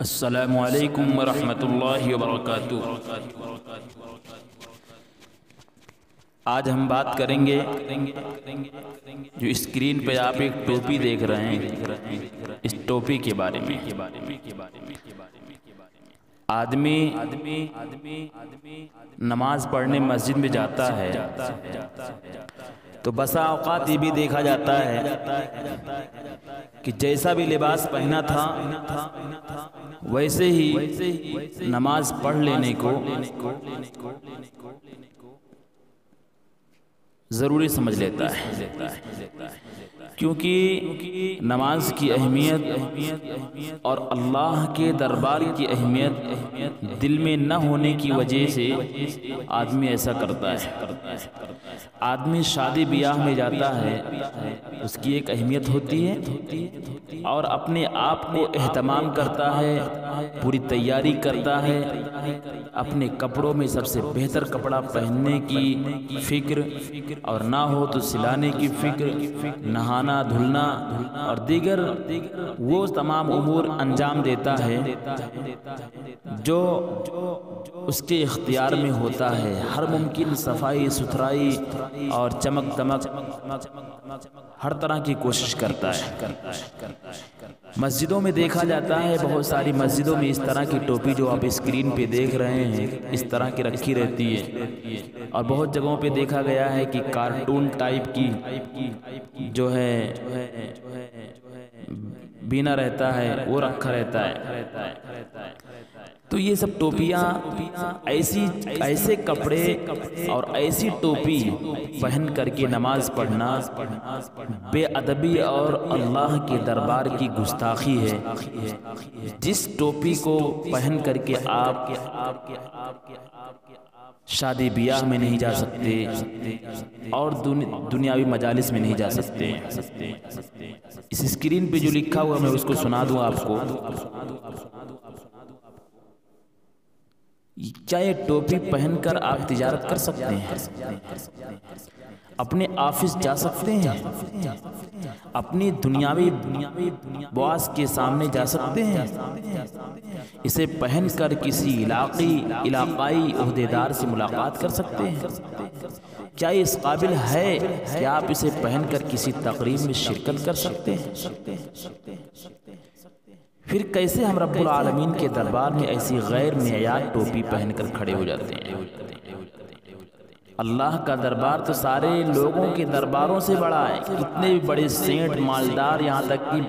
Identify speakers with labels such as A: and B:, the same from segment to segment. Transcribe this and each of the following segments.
A: السلام علیکم ورحمۃ اللہ وبرکاتہ۔ آج ہم بات کریں گے جو اسکرین پہ آپ ایک ٹوپی دیکھ رہے ہیں، اس ٹوپی کے بارے میں۔ آدمی نماز پڑھنے مسجد میں جاتا ہے تو بسا اوقات یہ بھی دیکھا جاتا ہے کہ جیسا بھی لباس پہنا تھا ویسے ہی نماز پڑھ لینے کو ضروری سمجھ لیتا ہے، کیونکہ نماز کی اہمیت اور اللہ کے دربار کی اہمیت دل میں نہ ہونے کی وجہ سے آدمی ایسا کرتا ہے۔ آدمی شادی بیاہ میں جاتا ہے، اس کی ایک اہمیت ہوتی ہے اور اپنے آپ کو اہتمام کرتا ہے، پوری تیاری کرتا ہے، اپنے کپڑوں میں سب سے بہتر کپڑا پہننے کی فکر اور نہ ہو تو سلانے کی فکر، نہانا دھلنا اور دیگر وہ تمام امور انجام دیتا ہے جو اس کے اختیار میں ہوتا ہے۔ ہر ممکن صفائی ستھرائی اور چمک دمک ہر طرح کی کوشش کرتا ہے۔ مسجدوں میں دیکھا جاتا ہے، بہت ساری مسجدوں میں اس طرح کی ٹوپی جو آپ اسکرین پہ دیکھ رہے ہیں اس طرح کی رکھی رہتی ہے، اور بہت جگہوں پہ دیکھا گیا ہے کہ کارٹون ٹائپ کی جو ہے بینا رہتا ہے وہ رکھا رہتا ہے۔ تو یہ سب ٹوپیاں ایسے کپڑے اور ایسی ٹوپی پہن کر کے نماز پڑھنا بے ادبی اور اللہ کے دربار کی گستاخی ہے۔ جس ٹوپی کو پہن کر کے آپ شادی بیاہ میں نہیں جا سکتے اور دنیاوی مجالس میں نہیں جا سکتے۔ اس اسکرین پہ جو لکھا ہوا میں اس کو سنا دوں آپ کو۔ کیا یہ ٹوپی پہن کر آپ تجارت کر سکتے ہیں؟ اپنے آفس جا سکتے ہیں؟ اپنی دنیاوی باس کے سامنے جا سکتے ہیں؟ اسے پہن کر کسی علاقائی عہدیدار سے ملاقات کر سکتے ہیں؟ کیا یہ اس قابل ہے کہ آپ اسے پہن کر کسی تقریب میں شرکت کر سکتے ہیں؟ پھر کیسے ہم رب العالمین کے دربار میں ایسی غیر معیار ٹوپی پہن کر کھڑے ہو جاتے ہیں؟ اللہ کا دربار تو سارے لوگوں کے درباروں سے بڑا ہے۔ کتنے بھی بڑے سینٹ مالدار، یہاں تک کہ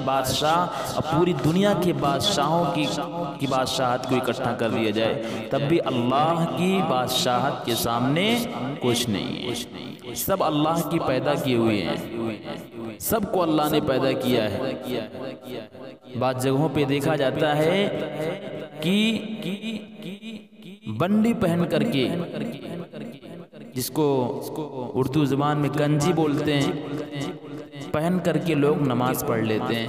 A: بادشاہ اور پوری دنیا کے بادشاہوں کی بادشاہت کو اکٹھا کر لیا جائے تب بھی اللہ کی بادشاہت کے سامنے کچھ نہیں ہے۔ سب اللہ کی پیدا کیے ہوئے ہیں، سب کو اللہ نے پیدا کیا ہے۔ بعض جگہوں پہ دیکھا جاتا ہے کہ بنڈی پہن کر کے، جس کو اردو زبان میں گنجی بولتے ہیں، پہن کر کے لوگ نماز پڑھ لیتے ہیں۔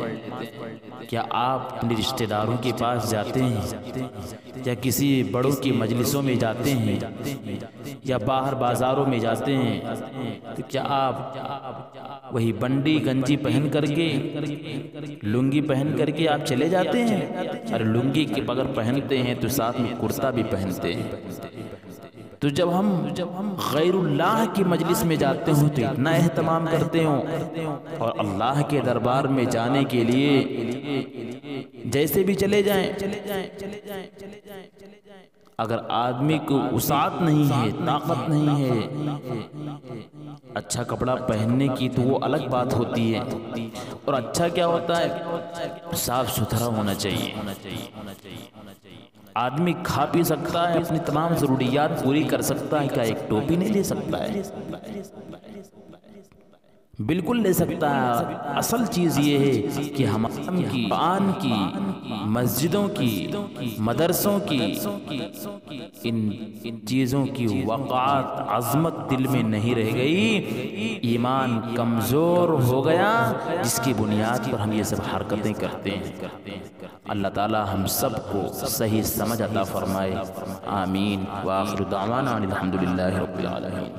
A: کیا آپ اپنے رشتہ داروں کے پاس جاتے ہیں یا کسی بڑوں کی مجلسوں میں جاتے ہیں یا باہر بازاروں میں جاتے ہیں تو کیا آپ وہی بنڈی گنجی پہن کر کے، لنگی پہن کر کے آپ چلے جاتے ہیں؟ اور لنگی کے بغیر پہنتے ہیں تو ساتھ میں کرتا بھی پہنتے ہیں۔ تو جب ہم غیر اللہ کی مجلس میں جاتے ہوں تو اتنا اہتمام کرتے ہوں، اور اللہ کے دربار میں جانے کے لیے جیسے بھی چلے جائیں۔ اگر آدمی کو وسعت نہیں ہے، طاقت نہیں ہے اچھا کپڑا پہننے کی تو وہ الگ بات ہوتی ہے، اور اچھا کیا ہوتا ہے؟ صاف ستھرا ہونا چاہیے۔ آدمی کھا پی سکتا ہے، اپنی تمام ضروریات پوری کر سکتا ہے، کیا ایک ٹوپی نہیں لے سکتا ہے؟ بالکل لے سکتا ہے۔ اصل چیز یہ ہے کہ ہم کی قرآن کی، مسجدوں کی، مدرسوں کی، ان چیزوں کی وقعت عظمت دل میں نہیں رہ گئی، ایمان کمزور ہو گیا، جس کی بنیاد پر ہم یہ سب حرکتیں کرتے ہیں۔ اللہ تعالی ہم سب کو صحیح سمجھ عطا فرمائے، آمین۔ وآخر دعوانا الحمدللہ رب العالمین۔